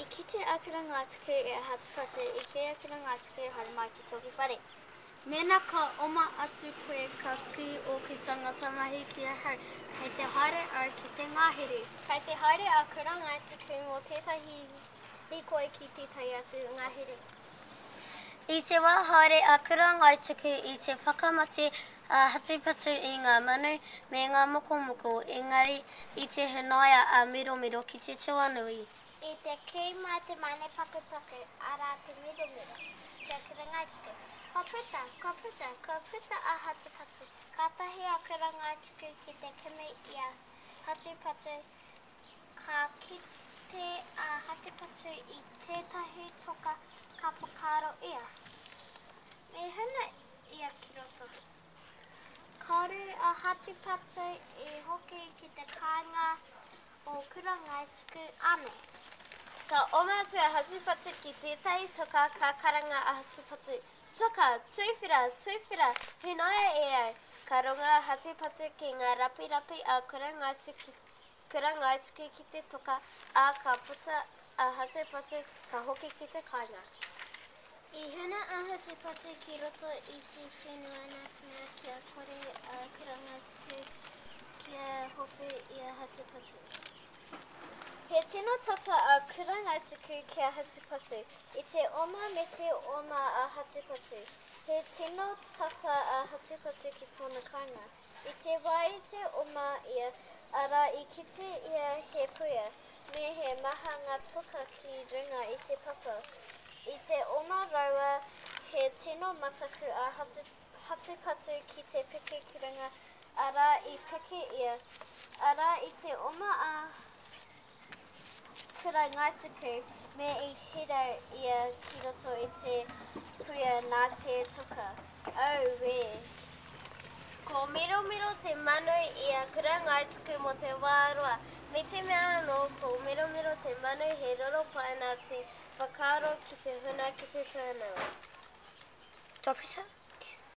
I kite akura ngā tuku e hatupatu, I ke akura ngā tuku haere mai ki toki whare. Mēnā ka oma atu koe ka kī o ki tangata mahi ki a hau, kei te haere au ki te ngahere. Kei te haere akura ngā tuku mō tētahi hikoe ki tētahi atu ngahere. I te wā haere akura ngai tuku I te whakamate hatupatu I ngā manu me ngā mokomoko, engari I te hanaia a miromiro ki te tuanui. I te kei mai te mane pakupaku, ara te miromiro, ki akura ngai tuku. Ka puta a hatupatu. Ka tahi akura ngai tuku ki te kimi I a hatupatu. Ka kite a hatupatu I tētahi toka ka whakaaro ia. Me hana ia ki roto. Karu a hatupatu I hoki ki te kāinga o kura ngai tuku ame. Ka oma atu a hatupatu ki tētahi toka ka karanga a hatupatu. Toka, tūwhira, hunaia e au. Ka runga hatupatu ki ngā rapi a kura ngai tuku ki te toka, a ka puta a hatupatu ka hoki ki te kāinga. I hana a hatupatu ki roto I te whenua nātunga kia kore a kura ngai tuku kia hopu I a hatupatu. He tino tata a kura ngai tuku kia hatupatu. I te oma me te oma a hatupatu. He tino tata a hatupatu ki tōna kāinga. I te wai te oma ia, ara I kite ia he puia, me he maha ngā toka ki runga I te papa. I te oma raua, he tino mataku a hatupatu ki te piki ki runga, ara I piki ia. Ara I te oma a kura ngai tuku, me I hirau ia ki roto I te puia nā te toka. Au we! Ko miromiro te manu I a kura ngai tuku mo te wāroa. Me te mea anō, ko miromiro te manu he roro pai nā te whakaaro ki te huna ki te tūnau. Tōpita?